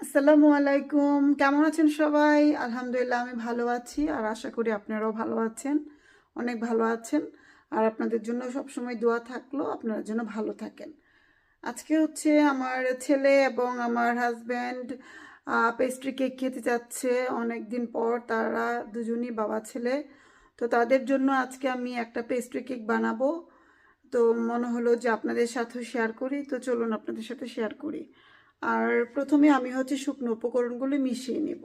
আসসালামু আলাইকুম। কেমন আছেন সবাই? আলহামদুলিল্লাহ আমি ভালো আছি আর আশা করি আপনারাও ভালো আছেন, অনেক ভালো আছেন। আর আপনাদের জন্য সবসময় দোয়া থাকলো, আপনারা যেন ভালো থাকেন। আজকে হচ্ছে আমার ছেলে এবং আমার হাজব্যান্ড পেস্ট্রি কেক খেতে যাচ্ছে অনেক দিন পর। তারা দুজনই বাবা ছেলে, তো তাদের জন্য আজকে আমি একটা পেস্ট্রি কেক বানাবো। তো মনে হলো যে আপনাদের সাথেও শেয়ার করি, তো চলুন আপনাদের সাথে শেয়ার করি। আর প্রথমে আমি হচ্ছে শুকনো উপকরণগুলো মিশিয়ে নেব।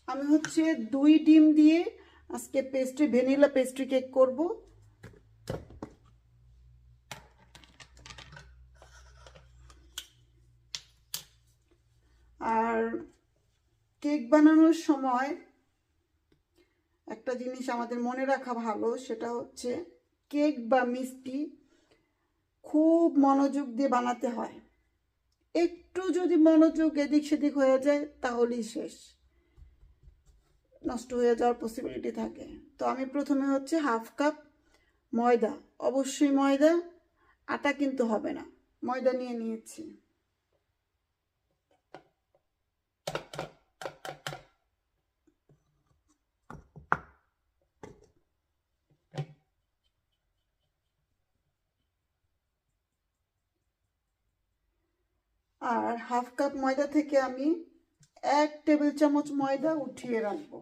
আমি হচ্ছে 2 ডিম দিয়ে আজকে ভ্যানিলা পেস্ট্রি কেক করব। আর কেক বানানোর সময় একটা জিনিস আমাদের মনে রাখা ভালো, সেটা হচ্ছে কেক বা মিষ্টি খুব মনোযোগ দিয়ে বানাতে হয়। একটু যদি মনোযোগ এদিক সেদিক হয়ে যায় তাহলেই শেষ, নষ্ট হয়ে যাওয়ার পসিবিলিটি থাকে। তো আমি প্রথমে হচ্ছে 1/2 কাপ ময়দা, অবশ্যই ময়দা, আটা কিন্তু হবে না, ময়দা নিয়ে নিয়েছি। আর 1/2 কাপ ময়দা থেকে আমি 1 টেবিল চামচ ময়দা উঠিয়ে রাখবো।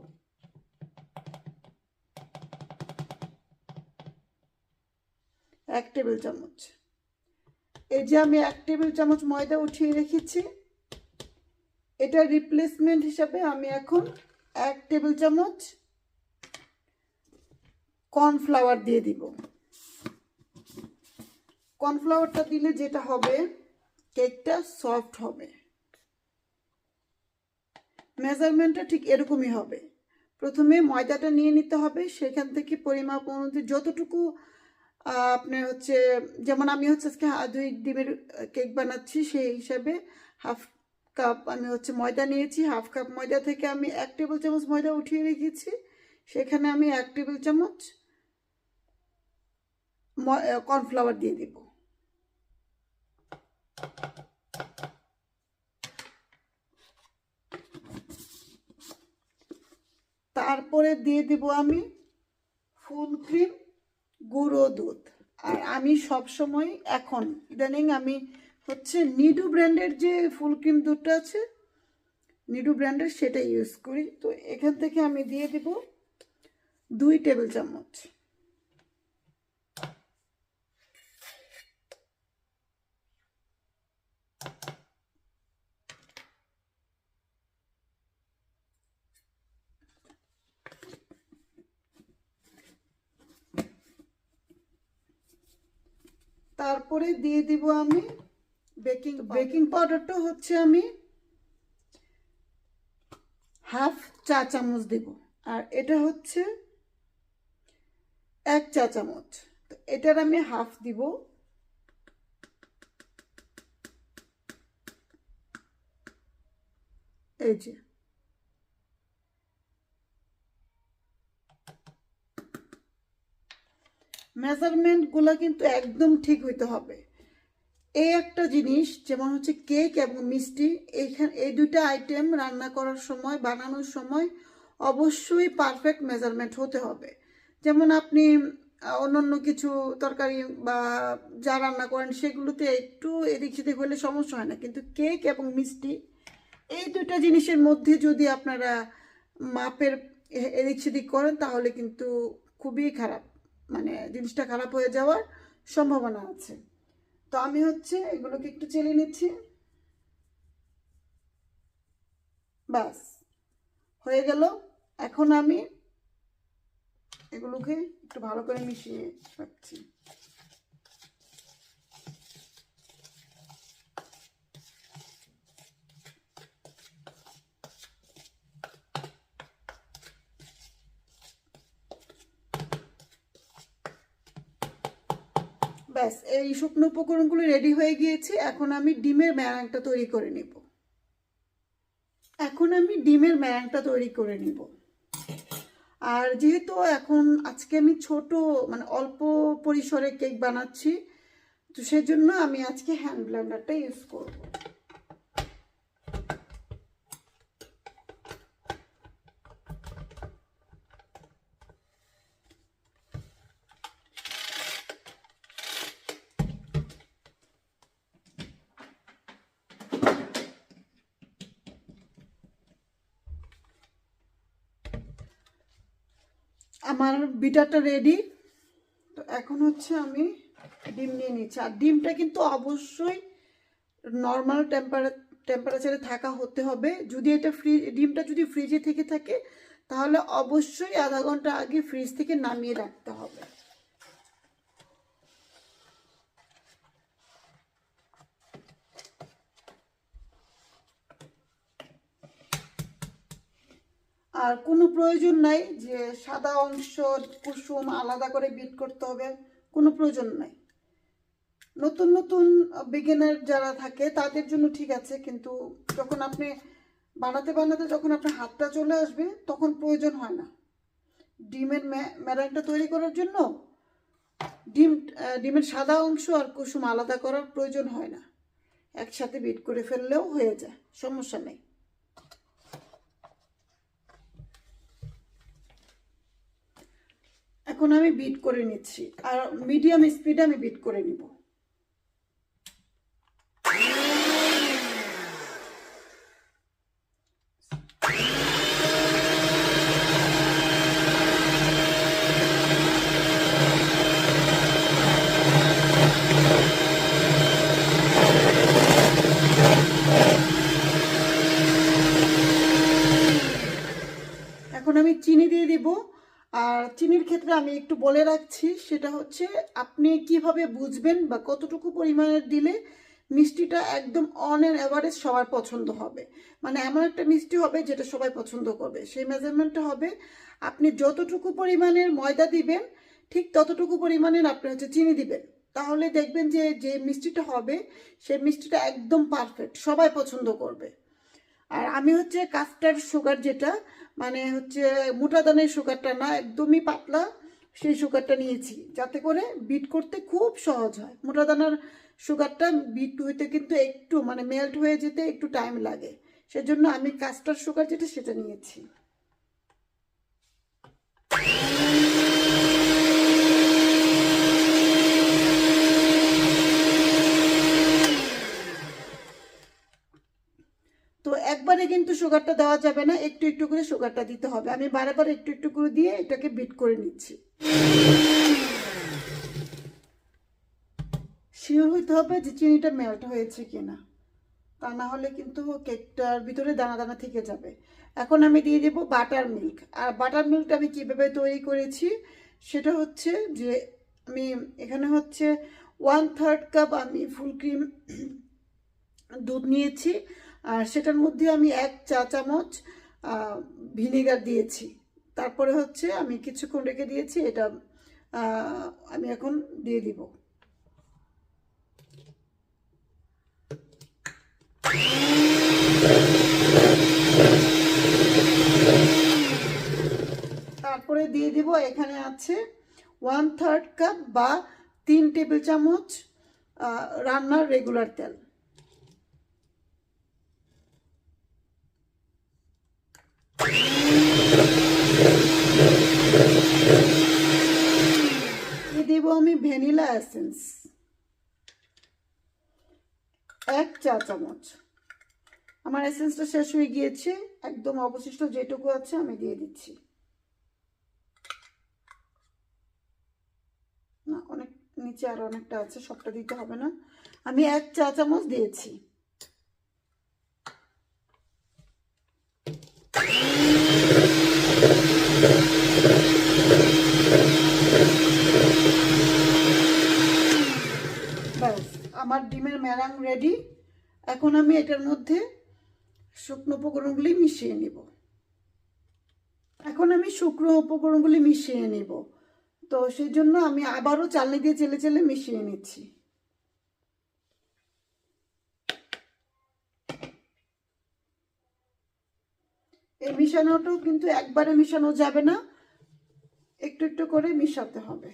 1 টেবিল চামচ। এই যে আমি 1 টেবিল চামচ ময়দা উঠিয়ে রেখেছি, এটা রিপ্লেসমেন্ট হিসাবে আমি এখন 1 টেবিল চামচ কর্নফ্লাওয়ার দিয়ে দিব। কর্নফ্লাওয়ারটা দিলে যেটা হবে, কেকটা সফট হবে। মেজারমেন্টটা ঠিক এরকমই হবে। প্রথমে ময়দাটা নিয়ে নিতে হবে, সেখান থেকে পরিমাপ অনুযায়ী যতটুকু আপনি হচ্ছে, যেমন আমি হচ্ছে আজকে 2 ডিমের কেক বানাচ্ছি, সেই হিসাবে 1/2 কাপ আমি হচ্ছে ময়দা নিয়েছি। 1/2 কাপ ময়দা থেকে আমি 1 টেবিল চামচ ময়দা উঠিয়ে রেখেছি, সেখানে আমি 1 টেবিল চামচ কর্নফ্লাওয়ার দিয়ে দিব। তারপরে দিয়ে দিব আমি ফুল ক্রিম, গুঁড়ো দুধ। আর আমি সব সময় এখন ইদানিং আমি হচ্ছে নিডু ব্র্যান্ডের যে ফুল ক্রিম দুধটা আছে, নিডু ব্র্যান্ডের, সেটা ইউজ করি। তো এখান থেকে আমি দিয়ে দিব 2 টেবিল চামচ। তারপরে দিয়ে দিব আমি বেকিং পাউডারটা হচ্ছে আমি 1/2 চা চামচ দেব। আর এটা হচ্ছে 1 চা চামচ, তো এটার আমি হাফ দিব। এই যে মেজারমেন্টগুলো কিন্তু একদম ঠিক হইতে হবে। এই একটা জিনিস, যেমন হচ্ছে কেক এবং মিষ্টি, এই দুইটা আইটেম রান্না করার সময়, বানানোর সময় অবশ্যই পারফেক্ট মেজারমেন্ট হতে হবে। যেমন আপনি অন্যান্য কিছু তরকারি বা যা রান্না করেন সেগুলোতে একটু এদিক সেদিক হলে সমস্যা হয় না, কিন্তু কেক এবং মিষ্টি এই দুইটা জিনিসের মধ্যে যদি আপনারা মাপের এদিক সেদিক করেন তাহলে কিন্তু খুবই খারাপ, মানে জিনিসটা খারাপ হয়ে যাওয়ার সম্ভাবনা আছে। তো আমি হচ্ছে এগুলোকে একটু চেলে নিচ্ছি। বাস হয়ে গেল। এখন আমি এগুলোকে একটু ভালো করে মিশিয়ে রাখছি। ব্যাস, এই শুকনো উপকরণগুলো রেডি হয়ে গিয়েছে। এখন আমি ডিমের ম্যারাংটা তৈরি করে নিব। আর যেহেতু এখন আজকে আমি ছোট মানে অল্প পরিসরে কেক বানাচ্ছি, তো সেজন্য আমি আজকে হ্যান্ড ব্লেন্ডারটা ইউজ করব। আমার বিটারটা রেডি। তো এখন হচ্ছে আমি ডিম নিয়ে নিচ্ছি। আর ডিমটা কিন্তু অবশ্যই নর্মাল টেম্পারেচারে থাকা হতে হবে। যদি এটা ডিমটা যদি ফ্রিজে থেকে থাকে তাহলে অবশ্যই আধা ঘন্টা আগে ফ্রিজ থেকে নামিয়ে রাখতে হবে। আর কোনো প্রয়োজন নাই যে সাদা অংশ কুসুম আলাদা করে বিট করতে হবে, কোনো প্রয়োজন নাই। নতুন নতুন বিগিনার যারা থাকে তাদের জন্য ঠিক আছে, কিন্তু যখন আপনি বানাতে বানাতে যখন আপনার হাতটা চলে আসবে তখন প্রয়োজন হয় না। ডিমের মেরাংটা তৈরি করার জন্য ডিমের সাদা অংশ আর কুসুম আলাদা করার প্রয়োজন হয় না, একসাথে বিট করে ফেললেও হয়ে যায়, সমস্যা নেই। এখন আমি বিট করে নিচ্ছি, আর মিডিয়াম স্পিডে আমি বিট করে নিব। এখন আমি চিনি দিয়ে দিব। আর চিনির ক্ষেত্রে আমি একটু বলে রাখছি, সেটা হচ্ছে আপনি কিভাবে বুঝবেন বা কতটুকু পরিমাণের দিলে মিষ্টিটা একদম অন অ্যান অ্যাভারেজ সবার পছন্দ হবে, মানে এমন একটা মিষ্টি হবে যেটা সবাই পছন্দ করবে। সেই মেজারমেন্টটা হবে আপনি যতটুকু পরিমাণের ময়দা দিবেন ঠিক ততটুকু পরিমাণের আপনি হচ্ছে চিনি দিবেন। তাহলে দেখবেন যে যে মিষ্টিটা হবে সেই মিষ্টিটা একদম পারফেক্ট, সবাই পছন্দ করবে। আর আমি হচ্ছে কাস্টার্ড সুগার, যেটা মানে হচ্ছে মোটা দানের সুগারটা না, একদমই পাতলা সেই সুগারটা নিয়েছি, যাতে করে বিট করতে খুব সহজ হয়। মোটা দানার সুগারটা বিট হইতে কিন্তু একটু মানে মেল্ট হয়ে যেতে একটু টাইম লাগে, সেজন্য আমি কাস্টার্ড সুগার যেটা সেটা নিয়েছি। তো একবারে কিন্তু সুগারটা দেওয়া যাবে না, একটু একটু করে সুগারটা দিতে হবে। আমি বারে বারে একটু একটু করে দিয়ে এটাকে বিট করে নিচ্ছি। শিওর হইতে হবে যে চিনিটা মেল্ট হয়েছে কিনা, তা না হলে কিন্তু কেকটার ভিতরে দানা দানা থেকে যাবে। এখন আমি দিয়ে দেবো বাটার মিল্ক। আর বাটার মিল্কটা আমি কীভাবে তৈরি করেছি সেটা হচ্ছে যে আমি এখানে হচ্ছে 1/3 কাপ আমি ফুল ক্রিম দুধ নিয়েছি, আর সেটার মধ্যে আমি 1 চা চামচ ভিনেগার দিয়েছি। তারপরে হচ্ছে আমি কিছুক্ষণ রেখে দিয়েছি, এটা আমি এখন দিয়ে দিব। তারপরে দিয়ে দিব, এখানে আছে 1/3 কাপ বা 3 টেবিল চামচ রান্নার রেগুলার তেল। দেব আমি ভ্যানিলা এসেন্স 1 চা চামচ। আমার এসেন্সটা শেষ হয়ে গিয়েছে, একদম অবশিষ্ট যেটুকু আছে আমি দিয়ে দিচ্ছি। না, অনেক নিচে আর অনেকটা আছে, সবটা দিতে হবে না, আমি 1 চা চামচ দিয়েছি। ব্যাস, আমার ডিমের ম্যারাং রেডি। এখন আমি এটার মধ্যে শুকনো উপকরণগুলি মিশিয়ে নিব। তো সেই জন্য আমি আবারও চালনি দিয়ে চেলে চেলে মিশিয়ে নিচ্ছি। এই মিশানোটাও কিন্তু একবারে মিশানো যাবে না, একটু করে মিশাতে হবে।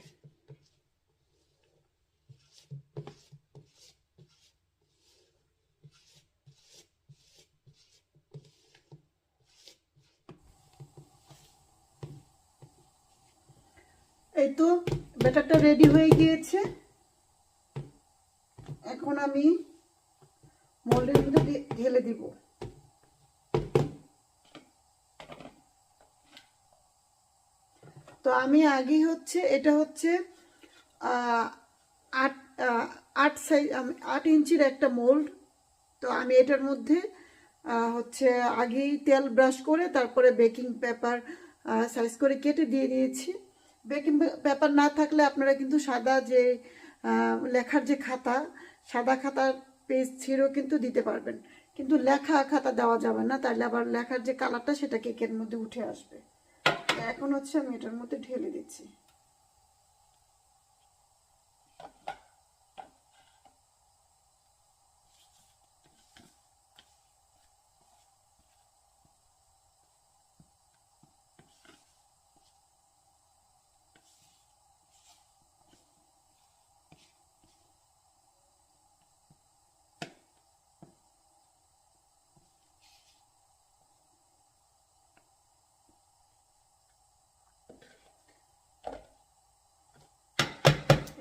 এই তো ব্যাটারটা রেডি হয়ে গিয়েছে। এখন আমি মোল্ডের মধ্যে ঢেলে দিব। তো আমি আগেই হচ্ছে এটা হচ্ছে 8 8 ইঞ্চির একটা মোল্ড। তো আমি এটার মধ্যে হচ্ছে আগেই তেল ব্রাশ করে তারপরে বেকিং পেপার সাইজ করে কেটে দিয়ে দিয়েছি। বেকিং পেপার না থাকলে আপনারা কিন্তু সাদা যে লেখার যে খাতা, সাদা খাতার পেজ ছিঁড়েও কিন্তু দিতে পারবেন, কিন্তু লেখা খাতা দেওয়া যাবে না, তাহলে আবার লেখার যে কালারটা সেটা কেকের মধ্যে উঠে আসবে। এখন হচ্ছে আমি এটার মধ্যে ঢেলে দিচ্ছি।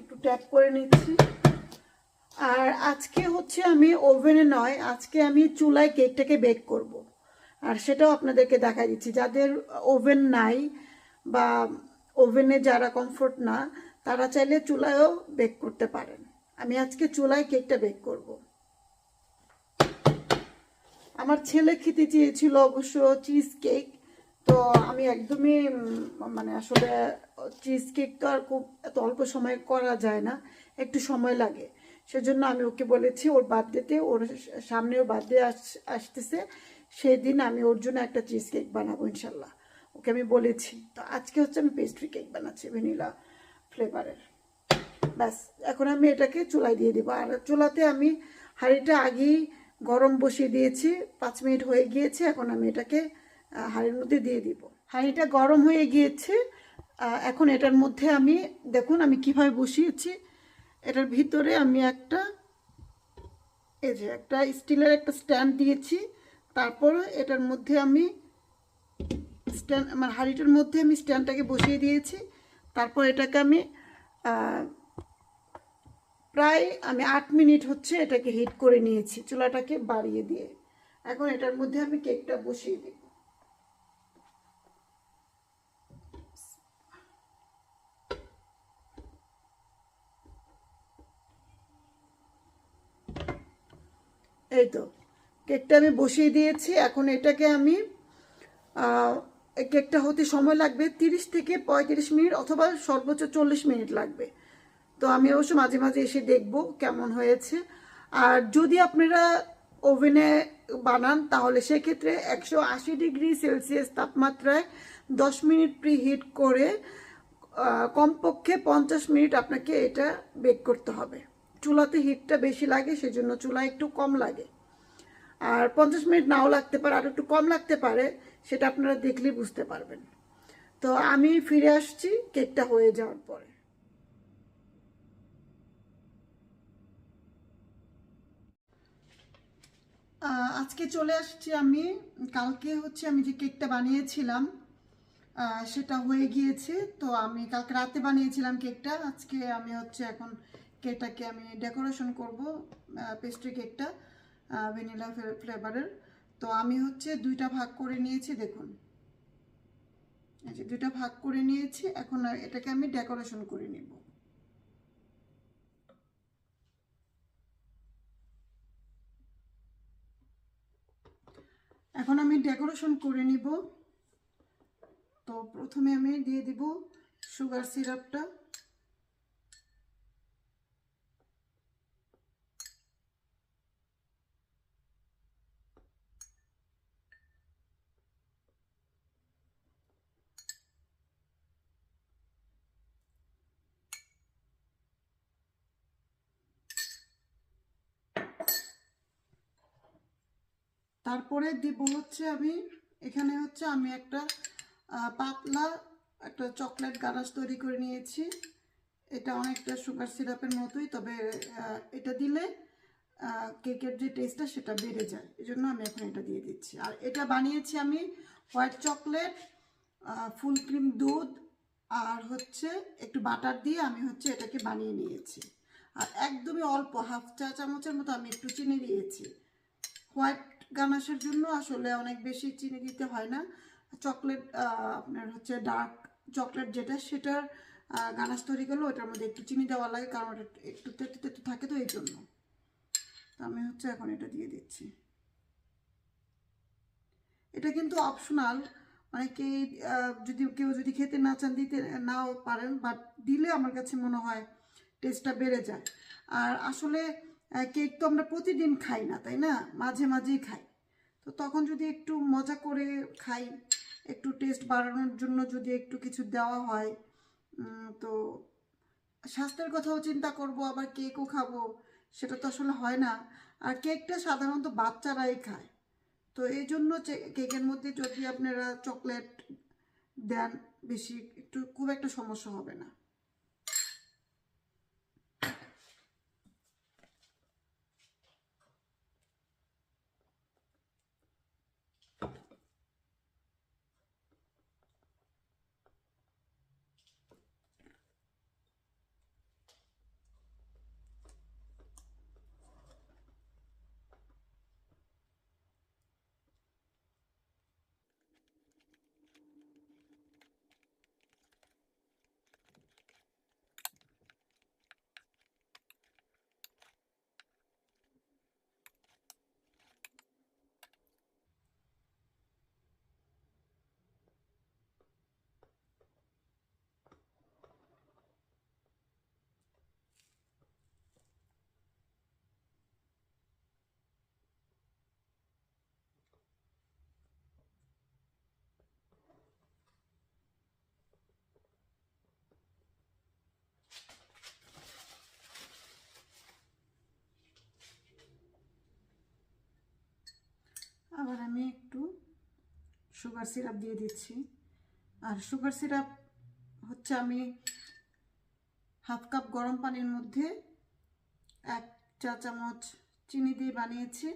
একটু ট্যাপ করে নিচ্ছি। আর আজকে হচ্ছে আমি ওভেনে নয়, আজকে আমি চুলায় কেকটাকে বেক করব। আর সেটাও আপনাদেরকে দেখাই দিচ্ছি। যাদের ওভেন নাই বা ওভেনে যারা কমফোর্ট না, তারা চাইলে চুলায়ও বেক করতে পারেন। আমি আজকে চুলায় কেকটা বেক করব। আমার ছেলে খেতে চেয়েছিল অবশ্য চিজ কেক। তো আমি একদমই মানে আসলে চিজ কেক তো আর খুব এত অল্প সময়ে করা যায় না, একটু সময় লাগে। সেজন্য আমি ওকে বলেছি ওর বার্থডেতে, ওর সামনে ওর বার্থডে আসতেছে, সেই দিন আমি ওর জন্য একটা চিজ কেক বানাবো ইনশাল্লাহ, ওকে আমি বলেছি। তো আজকে হচ্ছে আমি পেস্ট্রি কেক বানাচ্ছি ভ্যানিলা ফ্লেভারের। ব্যাস, এখন আমি এটাকে চুলায় দিয়ে দিব। আর চুলাতে আমি হাঁড়িটা আগেই গরম বসিয়ে দিয়েছি, 5 মিনিট হয়ে গিয়েছে। এখন আমি এটাকে হাঁড়ির মধ্যে দিয়ে দিব। হাঁড়িটা গরম হয়ে গিয়েছে। এখন এটার মধ্যে আমি দেখুন আমি কিভাবে বসিয়েছি। এটার ভিতরে আমি একটা এই যে একটা স্টিলের একটা স্ট্যান্ড দিয়েছি। তারপরে এটার মধ্যে আমি আমার হাঁড়িটার মধ্যে আমি স্ট্যান্ডটাকে বসিয়ে দিয়েছি। তারপর এটাকে আমি প্রায় 8 মিনিট হচ্ছে এটাকে হিট করে নিয়েছি চুলাটাকে বাড়িয়ে দিয়ে। এখন এটার মধ্যে আমি কেকটা বসিয়ে দিব। এই তো কেকটা আমি বসিয়ে দিয়েছি। এখন এটাকে আমি কেকটা হতে সময় লাগবে 30 থেকে 35 মিনিট অথবা সর্বোচ্চ 40 মিনিট লাগবে। তো আমি অবশ্য মাঝে মাঝে এসে দেখব কেমন হয়েছে। আর যদি আপনারা ওভেনে বানান তাহলে সেক্ষেত্রে 180 ডিগ্রি সেলসিয়াস তাপমাত্রায় 10 মিনিট প্রি হিট করে কমপক্ষে 50 মিনিট আপনাকে এটা বেক করতে হবে। চুলাতে হিটটা বেশি লাগে, সেজন্য চুলা একটু কম লাগে। আর 50 মিনিট নাও লাগতে পারে, আর একটু কম লাগতে পারে, সেটা আপনারা দেখলেই বুঝতে পারবেন। তো আমি ফিরে আসছি কেকটা হয়ে যাওয়ার পরে। আজকে চলে আসছি আমি। কালকে হচ্ছে আমি যে কেকটা বানিয়েছিলাম সেটা হয়ে গিয়েছে। তো আমি কালকে রাতে বানিয়েছিলাম কেকটা। আজকে আমি হচ্ছে এখন কেকটাকে আমি ডেকোরেশন করব, পেস্ট্রি কেকটা ভ্যানিলা ফ্লেভারের। তো আমি হচ্ছে 2টা ভাগ করে নিয়েছি, দেখুন এই যে 2টা ভাগ করে নিয়েছি। এখন এটাকে আমি ডেকোরেশন করে নিব। এখন আমি ডেকোরেশন করে নিব। তো প্রথমে আমি দিয়ে দিব সুগার সিরাপটা। তারপরে দিব হচ্ছে আমি এখানে হচ্ছে আমি একটা পাতলা একটা চকলেট গানাশ তৈরি করে নিয়েছি। এটা অনেকটা সুগার সিরাপের মতোই, তবে এটা দিলে কেকের যে টেস্টটা সেটা বেড়ে যায়, এই জন্য আমি এখন এটা দিয়ে দিচ্ছি। আর এটা বানিয়েছি আমি হোয়াইট চকলেট, ফুল ক্রিম দুধ আর হচ্ছে একটু বাটার দিয়ে আমি হচ্ছে এটাকে বানিয়ে নিয়েছি। আর একদমই অল্প হাফ চা চামচের মতো আমি একটু চিনি দিয়েছি। হোয়াইট গানাশের জন্য আসলে অনেক বেশি চিনি দিতে হয় না। চকলেট আপনার হচ্ছে ডার্ক চকলেট যেটা, সেটার গানাশ তৈরি করলে ওটার মধ্যে একটু চিনি দেওয়া লাগে, কারণ ওটা একটু তেতো তেতো থাকে, তো এই জন্য। তো আমি হচ্ছে এখন এটা দিয়ে দিচ্ছি। এটা কিন্তু অপশনাল, অনেকেই যদি কেউ যদি খেতে না চান দিতে নাও পারেন, বাট দিলে আমার কাছে মনে হয় টেস্টটা বেড়ে যায়। আর আসলে কেক তো আমরা প্রতিদিন খাই না, তাই না, মাঝে মাঝেই খাই। তো তখন যদি একটু মজা করে খাই, একটু টেস্ট বাড়ানোর জন্য যদি একটু কিছু দেওয়া হয়, তো স্বাস্থ্যের কথাও চিন্তা করব, আবার কেকও খাবো, সেটা তো আসলে হয় না। আর কেকটা সাধারণত বাচ্চারাই খায়, তো এই জন্য কেকের মধ্যে যদি আপনারা চকলেট দেন বেশি, একটু খুব একটা সমস্যা হবে না। আবার আমি একটু সুগার সিরাপ দিয়ে দিচ্ছি। আর সুগার সিরাপ হচ্ছে আমি হাফ কাপ গরম পানির মধ্যে 1 চা চামচ চিনি দিয়ে বানিয়েছি।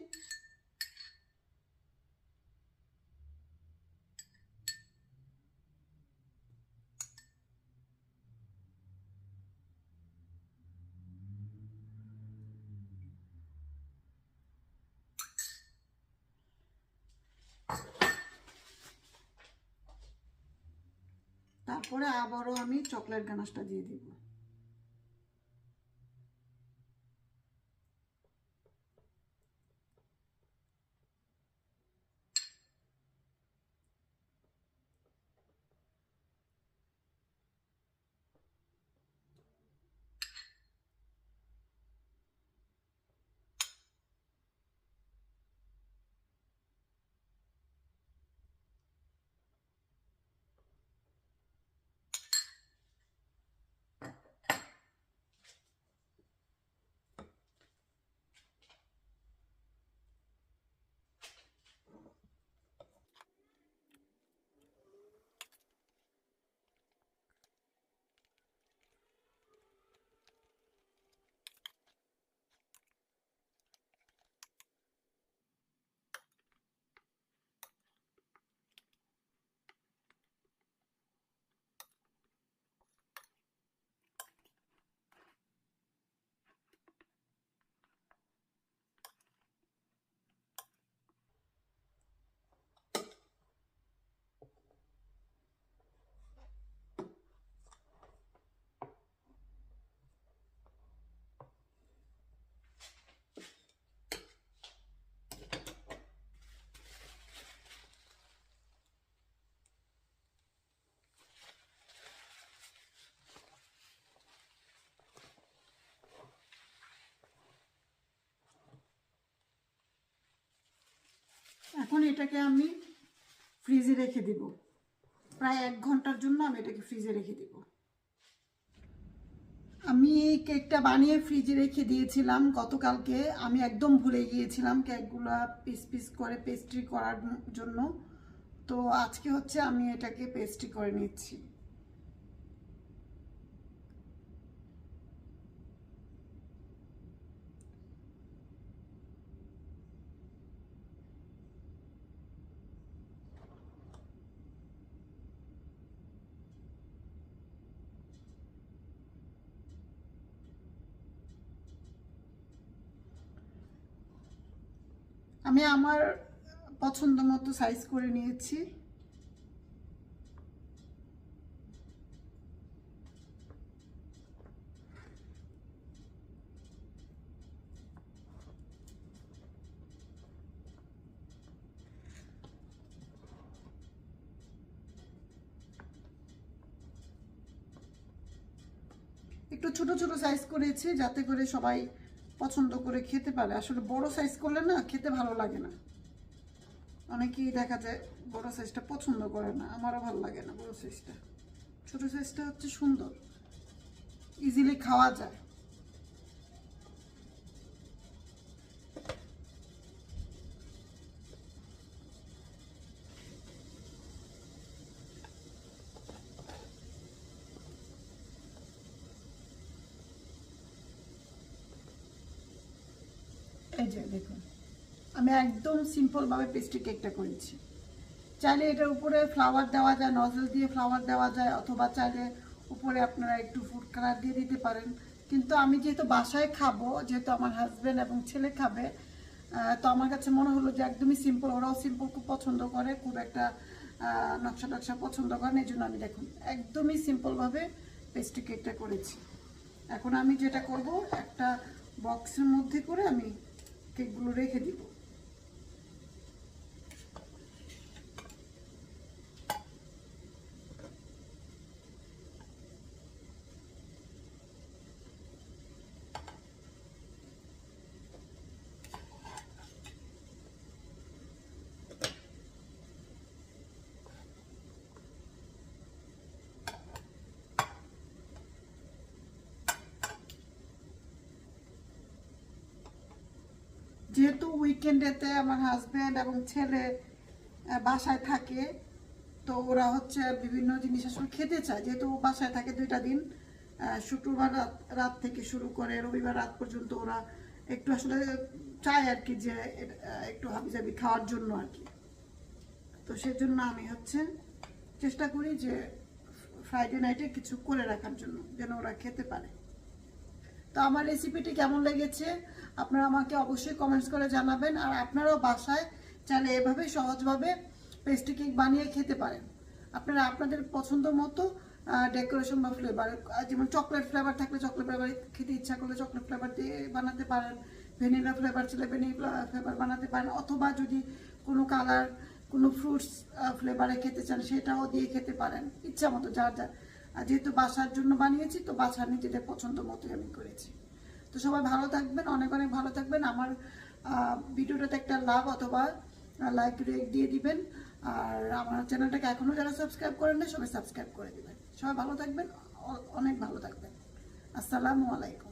তারপরে আবারও আমি চকলেট গানাশটা দিয়ে দিব। এখন এটাকে আমি ফ্রিজে রেখে দিব, প্রায় 1 ঘন্টার জন্য আমি এটাকে ফ্রিজে রেখে দিব। আমি এই কেকটা বানিয়ে ফ্রিজে রেখে দিয়েছিলাম গতকালকে। আমি একদম ভুলে গিয়েছিলাম কেকগুলো পিস পিস করে পেস্ট্রি করার জন্য। তো আজকে হচ্ছে আমি এটাকে পেস্ট্রি করে নিচ্ছি। আমি আমার পছন্দ মতো সাইজ করে নিয়েছি। একটু ছোট ছোট সাইজ করেছি যাতে করে সবাই পছন্দ করে খেতে পারে। আসলে বড় সাইজ করলে না খেতে ভালো লাগে না, অনেকেই দেখা যায় বড় সাইজটা পছন্দ করে না, আমারও ভালো লাগে না বড় সাইজটা। ছোট সাইজটা হচ্ছে সুন্দর, ইজিলি খাওয়া যায়। এই যে দেখুন, আমি একদম সিম্পলভাবে পেস্ট্রি কেকটা করেছি। চাইলে এটার উপরে ফ্লাওয়ার দেওয়া যায়, নজল দিয়ে ফ্লাওয়ার দেওয়া যায়, অথবা চাইলে উপরে আপনারা একটু ফুড কালার দিয়ে দিতে পারেন। কিন্তু আমি যেহেতু বাসায় খাবো, যেহেতু আমার হাজব্যান্ড এবং ছেলে খাবে, তো আমার কাছে মনে হলো যে একদমই সিম্পল, ওরাও সিম্পল খুব পছন্দ করে, খুব একটা নকশা টকশা পছন্দ করেন, এই জন্য আমি দেখুন একদমই সিম্পলভাবে পেস্ট্রি কেকটা করেছি। এখন আমি যেটা করব, একটা বক্সের মধ্যে করে আমি কেকগুলো রেখে দিব। যেহেতু উইকেন্ডেতে আমার হাজব্যান্ড এবং ছেলে বাসায় থাকে, তো ওরা হচ্ছে বিভিন্ন জিনিস আসলে খেতে চায়। যেহেতু বাসায় থাকে 2টা দিন, শুক্রবার রাত থেকে শুরু করে রবিবার রাত পর্যন্ত, ওরা একটু আসলে চায় আর কি যে একটু হাবিজাবি খাওয়ার জন্য আর কি। তো সেজন্য আমি হচ্ছে চেষ্টা করি যে ফ্রাইডে নাইটে কিছু করে রাখার জন্য, যেন ওরা খেতে পারে। তো আমার রেসিপিটি কেমন লেগেছে আপনারা আমাকে অবশ্যই কমেন্টস করে জানাবেন। আর আপনারাও বাসায় চাইলে এভাবে সহজভাবে পেস্ট্রি কেক বানিয়ে খেতে পারেন। আপনারা আপনাদের পছন্দ মতো ডেকোরেশন বা ফ্লেভার, যেমন চকলেট ফ্লেভার থাকলে চকলেট ফ্লেভার খেতে ইচ্ছা করলে চকলেট ফ্লেভার দিয়ে বানাতে পারেন, ভ্যানিলা ফ্লেভার ছিল ভ্যানিলা ফ্লেভার বানাতে পারেন, অথবা যদি কোনো কালার কোনো ফ্রুটস ফ্লেভারে খেতে চান সেটাও দিয়ে খেতে পারেন, ইচ্ছা মতো যার যার। আর যেহেতু বাসার জন্য বানিয়েছি, তো বাসার নিজেদের পছন্দ মতোই আমি করেছি। তো সবাই ভালো থাকবেন, অনেক অনেক ভালো থাকবেন। আমার ভিডিওটাতে একটা লাভ অথবা লাইক রেট দিয়ে দিবেন। আর আমার চ্যানেলটাকে এখনও যারা সাবস্ক্রাইব করেন না, সবাই সাবস্ক্রাইব করে দিবেন। সবাই ভালো থাকবেন, অনেক ভালো থাকবেন। আসসালামু আলাইকুম।